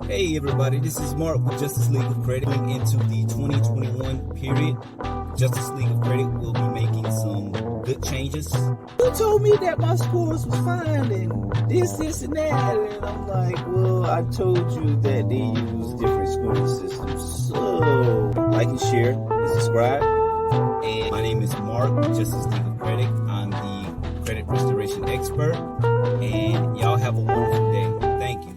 Hey everybody, this is Mark with Justice League of Credit. Going into the 2021 period, Justice League of Credit will be making some good changes. You told me that my scores was fine and this and that, and I'm like, well, I told you that they use different scoring systems. So, Like and share and subscribe. And my name is Mark with Justice League of Credit. I'm the credit restoration expert. And y'all have a wonderful day. Thank you.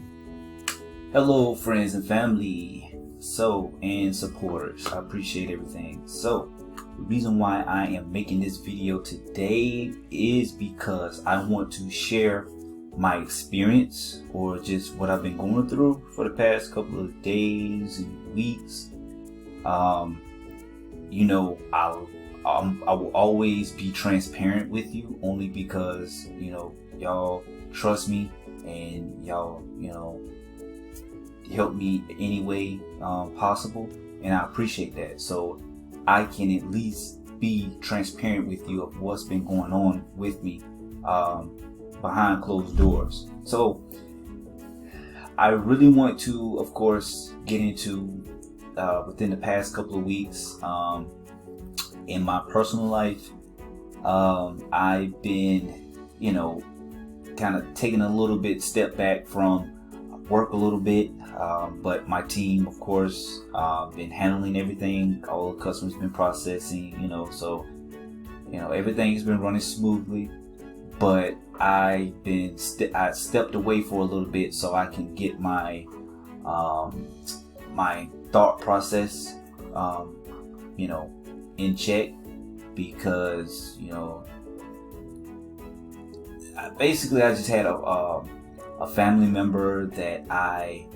Hello friends and family, and supporters. I appreciate everything. So the reason why I am making this video today is because I want to share my experience or just what I've been going through for the past couple of days and weeks. I will always be transparent with you, only because y'all trust me and y'all help me any way possible, and I appreciate that. So I can at least be transparent with you of what's been going on with me behind closed doors. So I really want to, of course, get into within the past couple of weeks in my personal life. I've been kind of taking a little bit step back from work a little bit, but my team, of course, been handling everything. All the customers been processing, so everything's been running smoothly. But I stepped away for a little bit so I can get my my thought process in check, because I just had a family member that I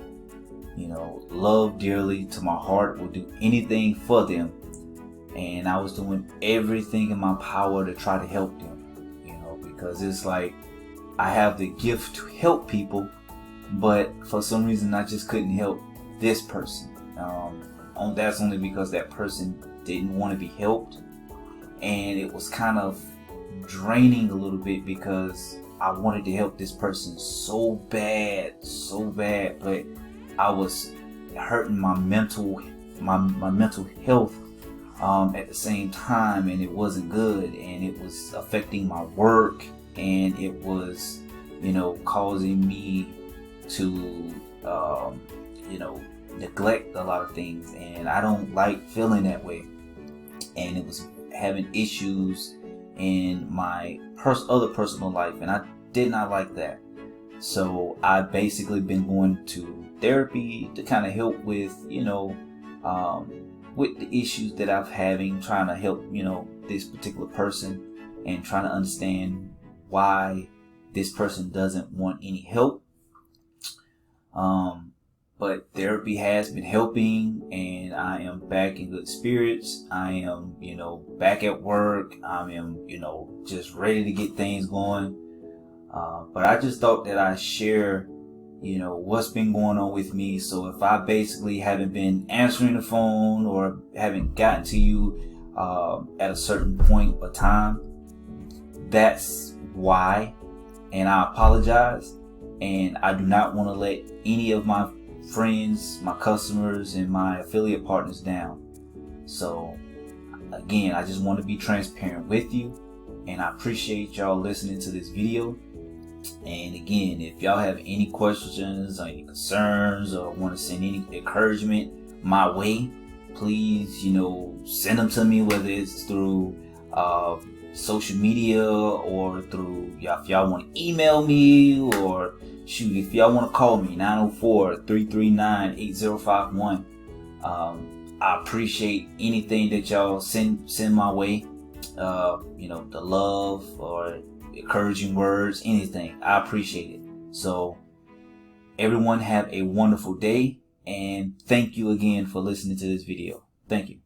love dearly to my heart, will do anything for them, and I was doing everything in my power to try to help them, because it's like I have the gift to help people, but for some reason I just couldn't help this person. That's only because that person didn't want to be helped, and it was kind of draining a little bit because I wanted to help this person so bad, but I was hurting my mental health at the same time, and it wasn't good, and it was affecting my work, and it was causing me to neglect a lot of things, and I don't like feeling that way, and it was having issues in my other personal life, and I did not like that. So I basically been going to therapy to kind of help with with the issues that I'm having, trying to help this particular person, and trying to understand why this person doesn't want any help. But therapy has been helping, and I am back in good spirits. I am, back at work. I am, just ready to get things going. But I just thought that I'd share, what's been going on with me. So if I basically haven't been answering the phone or haven't gotten to you at a certain point of time, that's why. And I apologize. And I do not want to let any of my friends, my customers, and my affiliate partners down. So again, I just want to be transparent with you, and I appreciate y'all listening to this video. And again, if y'all have any questions or any concerns or want to send any encouragement my way, please send them to me, whether it's through social media or through if y'all want to email me, or shoot, if y'all want to call me, 904-339-8051. I appreciate anything that y'all send my way. The love or encouraging words, anything. I appreciate it. So everyone have a wonderful day, and thank you again for listening to this video. Thank you.